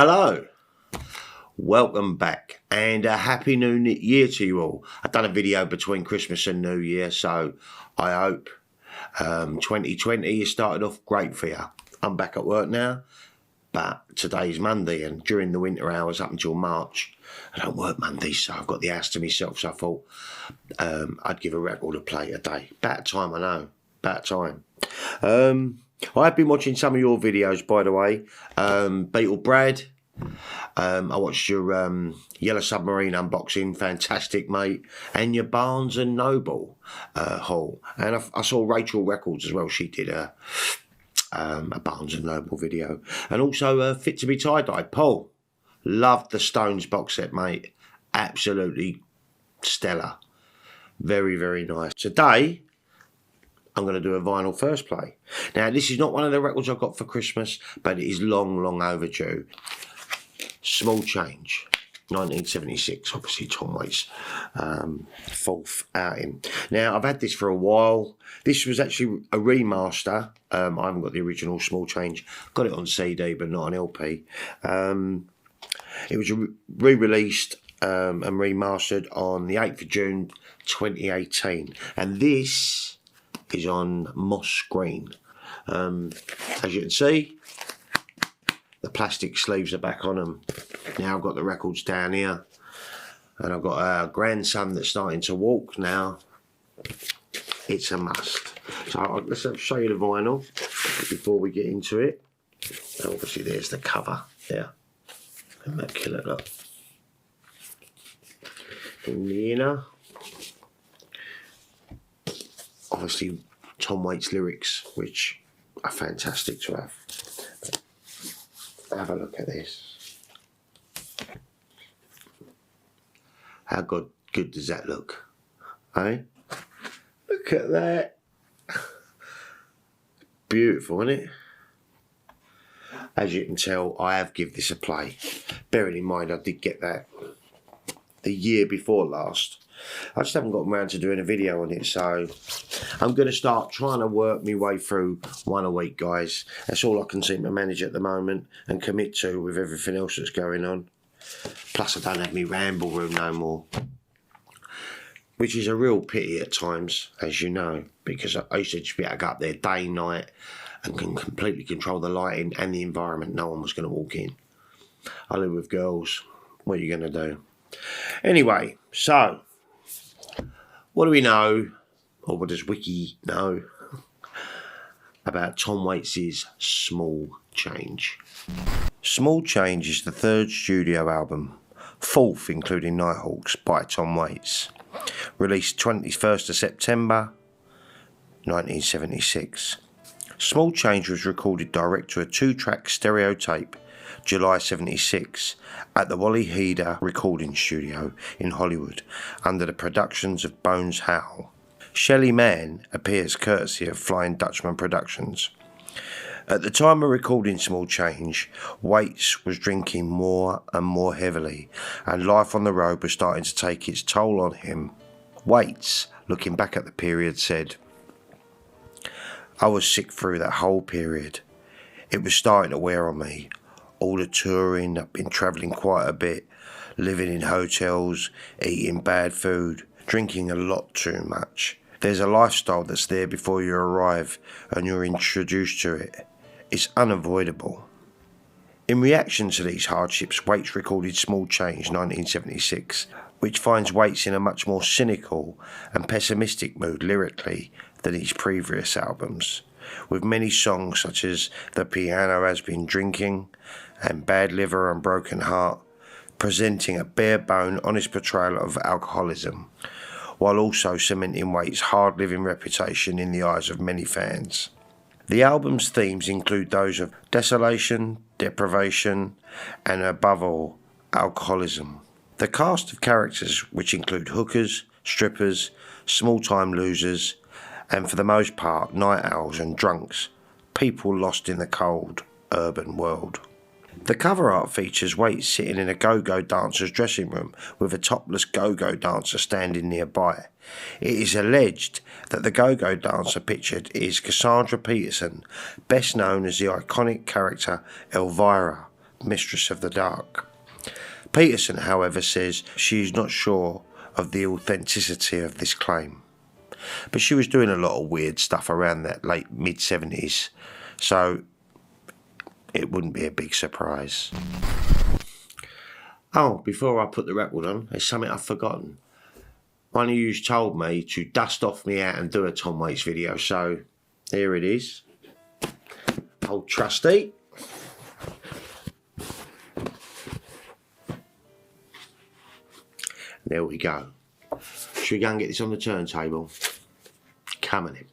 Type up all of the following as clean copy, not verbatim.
Hello, welcome back, and a happy new year to you all. I've done a video between Christmas and New Year, so I hope 2020 has started off great for you. I'm back at work now, but today's Monday, and during the winter hours up until March, I don't work Mondays, so I've got the house to myself, so I thought I'd give a record a play a day. About time, I know, about time. I've been watching some of your videos, by the way. Beetle Brad, I watched your Yellow Submarine unboxing, fantastic, mate. And your Barnes and Noble haul. And I saw Rachel Records as well. She did a Barnes and Noble video. And also Fit to be Tie-Dye. Paul, loved the Stones box set, mate. Absolutely stellar. Very, very nice. Today, I'm going to do a vinyl first play. Now, this is not one of the records I got for Christmas, but it is long, long overdue. Small Change, 1976, obviously Tom Waits' fourth outing. Now, I've had this for a while. This was actually a remaster. I haven't got the original Small Change. Got it on CD, but not on LP. It was re-released and remastered on the 8th of June, 2018. And this is on Moss Green. As you can see, the plastic sleeves are back on them. Now I've got the records down here, and I've got a grandson that's starting to walk now. It's a must. So let's show you the vinyl before we get into it. And obviously there's the cover there. Immaculate, look. In the inner, obviously Tom Waits lyrics, which are fantastic to have. Have a look at this. How good does that look? Eh? Look at that. Beautiful, isn't it? As you can tell, I have given this a play. Bearing in mind I did get that the year before last. I just haven't gotten around to doing a video on it, so I'm going to start trying to work my way through one a week, guys. That's all I can seem to manage at the moment and commit to with everything else that's going on. Plus, I don't have my ramble room no more, which is a real pity at times, as you know, because I used to just be able to go up there day, night, and can completely control the lighting and the environment. No one was going to walk in. I live with girls. What are you going to do? Anyway, so what do we know, or what does Wiki know, about Tom Waits' Small Change? Small Change is the third studio album, fourth including Nighthawks, by Tom Waits, released 21st of September 1976. Small Change was recorded direct to a 2-track stereo tape, July 76, at the Wally Heder recording studio in Hollywood, under the productions of Bones Howe. Shelly Manne appears courtesy of Flying Dutchman Productions. At the time of recording Small Change, Waits was drinking more and more heavily, and life on the road was starting to take its toll on him. Waits, looking back at the period, said, "I was sick through that whole period. It was starting to wear on me. All the touring, I've been travelling quite a bit, living in hotels, eating bad food, drinking a lot too much. There's a lifestyle that's there before you arrive and you're introduced to it. It's unavoidable." In reaction to these hardships, Waits recorded Small Change 1976, which finds Waits in a much more cynical and pessimistic mood lyrically than his previous albums, with many songs such as The Piano Has Been Drinking and Bad Liver and Broken Heart presenting a bare-bone, honest portrayal of alcoholism, while also cementing Waits' hard-living reputation in the eyes of many fans. The album's themes include those of desolation, deprivation, and above all, alcoholism. The cast of characters, which include hookers, strippers, small-time losers, and for the most part, night owls and drunks, people lost in the cold, urban world. The cover art features Waits sitting in a go-go dancer's dressing room with a topless go-go dancer standing nearby. It is alleged that the go-go dancer pictured is Cassandra Peterson, best known as the iconic character Elvira Mistress of the Dark. Peterson, however, says she is not sure of the authenticity of this claim. But she was doing a lot of weird stuff around that late mid-70s, so it wouldn't be a big surprise. Oh, before I put the record on, there's something I've forgotten. One of you told me to dust off me out and do a Tom Waits video, so here it is. Old trusty. There we go. Should we go and get this on the turntable? Coming in.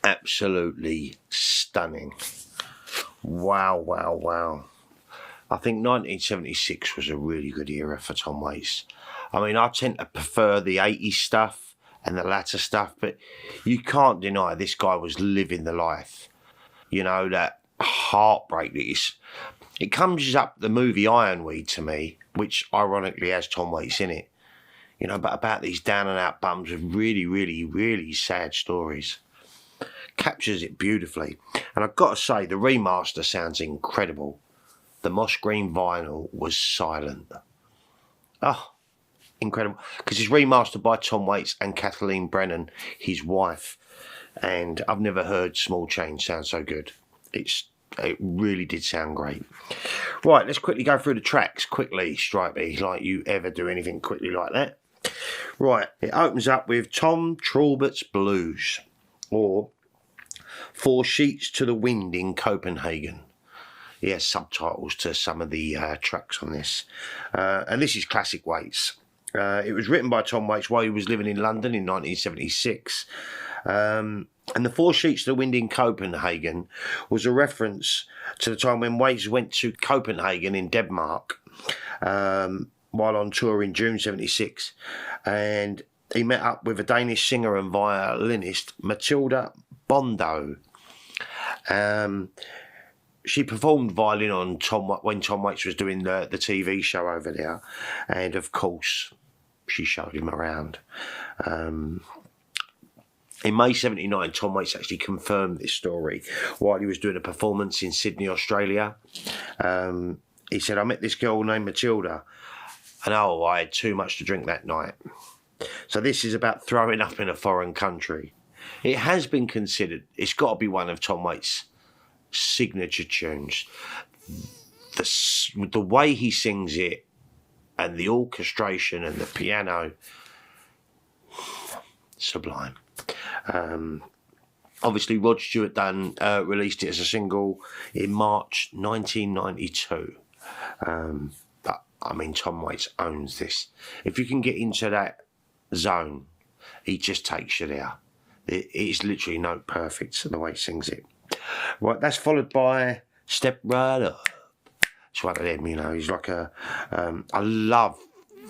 Absolutely stunning. Wow, wow, wow. I think 1976 was a really good era for Tom Waits. I mean, I tend to prefer the 80s stuff and the latter stuff, but you can't deny this guy was living the life. You know, that heartbreak that is. It comes up the movie Ironweed to me, which ironically has Tom Waits in it. You know, but about these down and out bums with really, really, really sad stories. Captures it beautifully. And I've got to say, the remaster sounds incredible. The Moss Green Vinyl was silent. Oh, incredible. Because it's remastered by Tom Waits and Kathleen Brennan, his wife. And I've never heard Small Change sound so good. It really did sound great. Right, let's quickly go through the tracks quickly, Stripey, like you ever do anything quickly like that. Right, it opens up with Tom Talbot's Blues, or Four Sheets to the Wind in Copenhagen. He has subtitles to some of the tracks on this. And this is classic Waits. It was written by Tom Waits while he was living in London in 1976. And the Four Sheets to the Wind in Copenhagen was a reference to the time when Waits went to Copenhagen in Denmark while on tour in June 76. And he met up with a Danish singer and violinist, Matilda Bondo. She performed violin on when Tom Waits was doing the TV show over there, and of course she showed him around. In May 79, Tom Waits actually confirmed this story while he was doing a performance in Sydney, Australia. He said, I met this girl named Matilda, and oh, I had too much to drink that night. So this is about throwing up in a foreign country. It has been considered, it's got to be one of Tom Waits' signature tunes. The way he sings it, and the orchestration and the piano, sublime. Obviously, Rod Stewart released it as a single in March 1992. But, I mean, Tom Waits owns this. If you can get into that zone, he just takes you there. It's literally note perfect, the way he sings it. Right, that's followed by Step Right Up. It's one of them, you know. He's like I love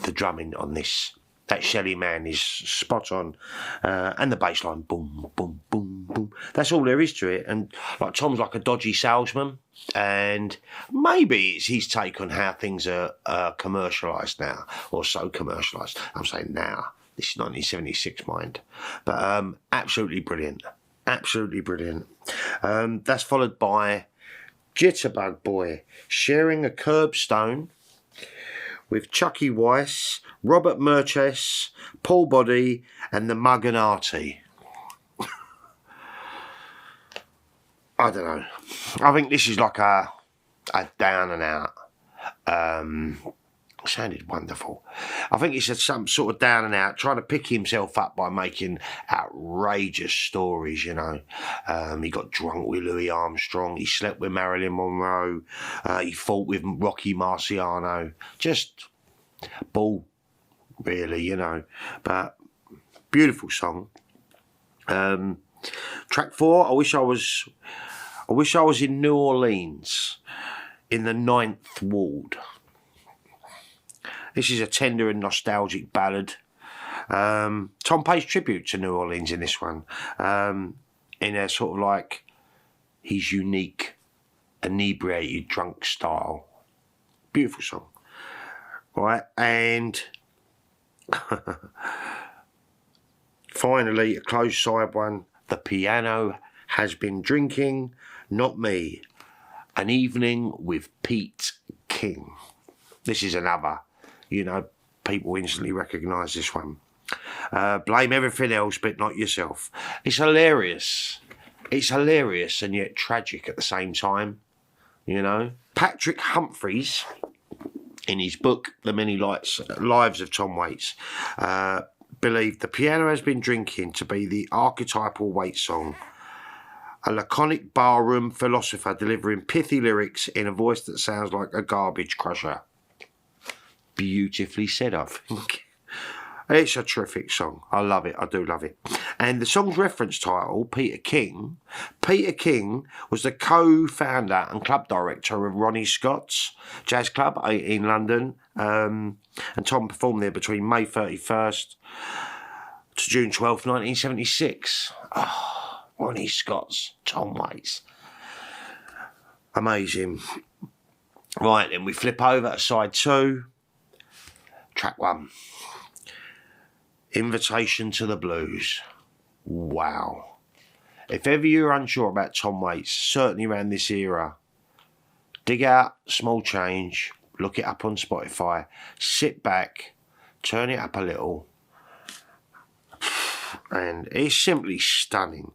the drumming on this. That Shelly Man is spot on. And the bass line, boom, boom, boom, boom. That's all there is to it. And like Tom's like a dodgy salesman. And maybe it's his take on how things are commercialised now. Or so commercialised. I'm saying now. This is 1976, mind. But absolutely brilliant. Absolutely brilliant. That's followed by Jitterbug Boy, sharing a curbstone with Chucky Weiss, Robert Murchess, Paul Body, and the Mugganati. I don't know. I think this is like a down and out. Sounded wonderful. I think it's some sort of down and out, trying to pick himself up by making outrageous stories, you know. He got drunk with Louis Armstrong. He slept with Marilyn Monroe. He fought with Rocky Marciano. Just bull, really, you know. But beautiful song. Track 4, I wish I was in New Orleans in the 9th Ward. This is a tender and nostalgic ballad Tom pays tribute to New Orleans in this one, in a sort of like his unique, inebriated, drunk style. Beautiful song, right? And finally, a close side one. The Piano Has Been Drinking, Not Me. An Evening with Pete King. This is another, you know, people instantly recognise this one. Blame everything else but not yourself. It's hilarious. It's hilarious and yet tragic at the same time, you know. Patrick Humphreys, in his book, The Many Lives of Tom Waits, believed The Piano Has Been Drinking to be the archetypal Waits song. A laconic barroom philosopher delivering pithy lyrics in a voice that sounds like a garbage crusher. Beautifully said, I think. It's a terrific song. I love it. I do love it. And the song's reference title, Peter King. Peter King was the co-founder and club director of Ronnie Scott's Jazz Club in London. And Tom performed there between May 31st to June 12th, 1976. Oh, Ronnie Scott's, Tom Waits. Amazing. Right, then we flip over to side 2. Track 1. Invitation to the Blues. Wow. If ever you're unsure about Tom Waits, certainly around this era, dig out Small Change, look it up on Spotify, sit back, turn it up a little, and it's simply stunning.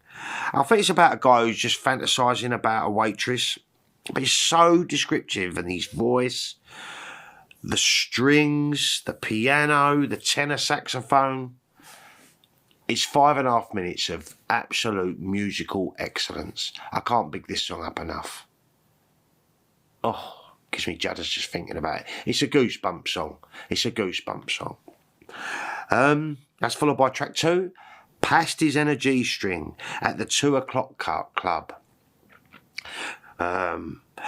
I think it's about a guy who's just fantasising about a waitress, but it's so descriptive, and his voice, the strings, the piano, the tenor saxophone. It's 5.5 minutes of absolute musical excellence. I can't big this song up enough. Oh, gives me judders just thinking about it. It's a goosebump song. It's a goosebump song. That's followed by track 2, Past His Energy String at the 2 o'clock club.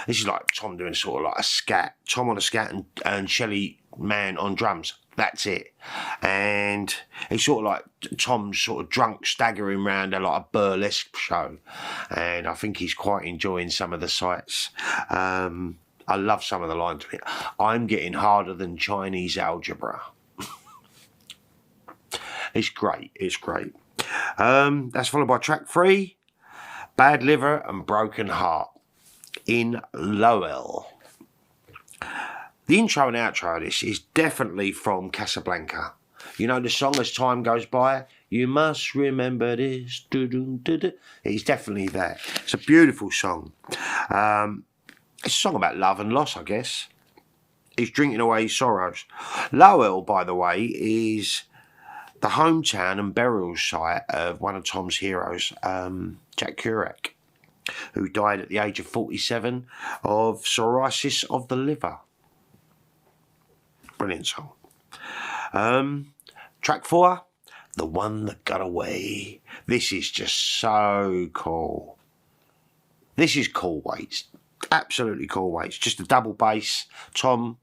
This is like Tom doing sort of like a scat. Tom on a scat and Shelly Man on drums. That's it. And it's sort of like Tom's sort of drunk, staggering around like a burlesque show. And I think he's quite enjoying some of the sights. I love some of the lines of it. I'm getting harder than Chinese algebra. It's great. It's great. That's followed by track 3, Bad Liver and Broken Heart in Lowell. The intro and outro of this is definitely from Casablanca. You know the song As Time Goes By? You must remember this. It's definitely that. It's a beautiful song. It's a song about love and loss, I guess. He's drinking away his sorrows. Lowell, by the way, is the hometown and burial site of one of Tom's heroes, Jack Kerouac, who died at the age of 47 of cirrhosis of the liver. Brilliant song. Track 4, The One That Got Away. This is just so cool. This is cool Waits. Absolutely cool Waits. Just a double bass, Tom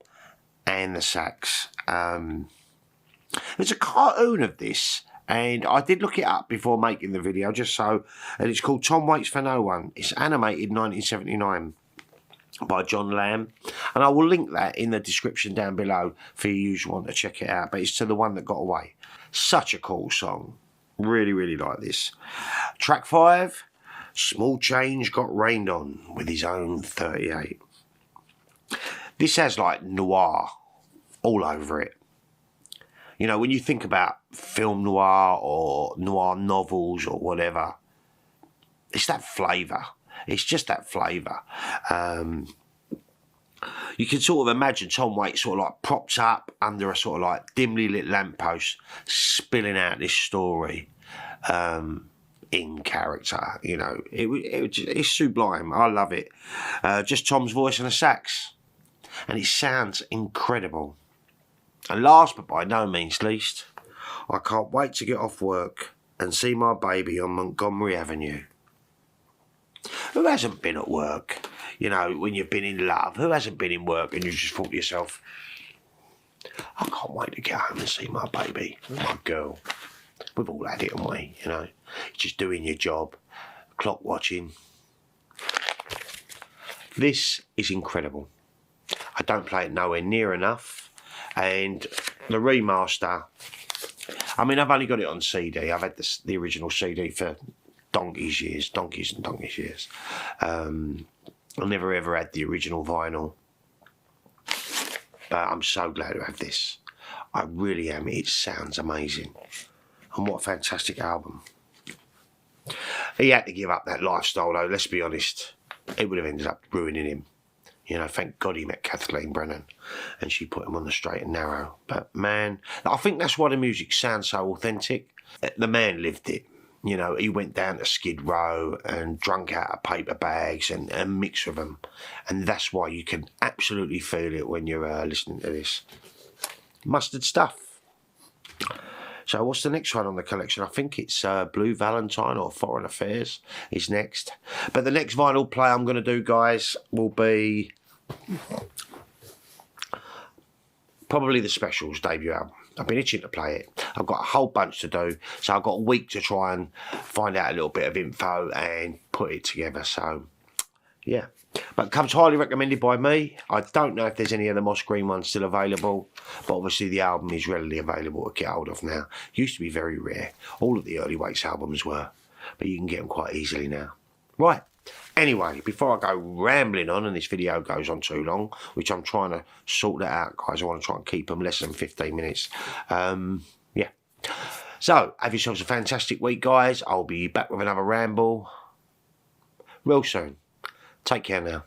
and the sax. There's a cartoon of this, and I did look it up before making the video, just so, and it's called Tom Waits for No One. It's animated 1979 by John Lamb, and I will link that in the description down below for you who want to check it out, but it's to The One That Got Away. Such a cool song. Really, really like this. Track 5, Small Change Got Rained On with his own 38. This has like noir all over it. You know, when you think about film noir or noir novels or whatever, it's that flavour. It's just that flavour. You can sort of imagine Tom Waits sort of like propped up under a sort of like dimly lit lamppost, spilling out this story in character. You know, it's sublime. I love it. Just Tom's voice and a sax, and it sounds incredible. And last but by no means least, I can't wait to get off work and see my baby on Montgomery Avenue. Who hasn't been at work? You know, when you've been in love, who hasn't been in work and you just thought to yourself, I can't wait to get home and see my baby, my girl. We've all had it, haven't we? You know, just doing your job, clock watching. This is incredible. I don't play it nowhere near enough. And the remaster, I mean, I've only got it on CD. I've had the original CD for donkeys years. I never ever had the original vinyl. But I'm so glad to have this. I really am. It sounds amazing. And what a fantastic album. He had to give up that lifestyle though, let's be honest. It would have ended up ruining him. You know, thank God he met Kathleen Brennan and she put him on the straight and narrow. But man, I think that's why the music sounds so authentic. The man lived it. You know, he went down to Skid Row and drunk out of paper bags and mixed with them. And that's why you can absolutely feel it when you're listening to this. Mustard stuff. So what's the next one on the collection? I think it's Blue Valentine or Foreign Affairs is next. But the next vinyl play I'm going to do, guys, will be probably the Specials debut album. I've been itching to play it. I've got a whole bunch to do. So I've got a week to try and find out a little bit of info and put it together. So, yeah. But it comes highly recommended by me. I don't know if there's any of the Moss Green ones still available, but obviously the album is readily available to get hold of now. Used to be very rare. All of the early Wakes albums were, but you can get them quite easily now. Right. Anyway, before I go rambling on and this video goes on too long, which I'm trying to sort that out, guys. I want to try and keep them less than 15 minutes. Yeah. So, have yourselves a fantastic week, guys. I'll be back with another ramble real soon. Take care now.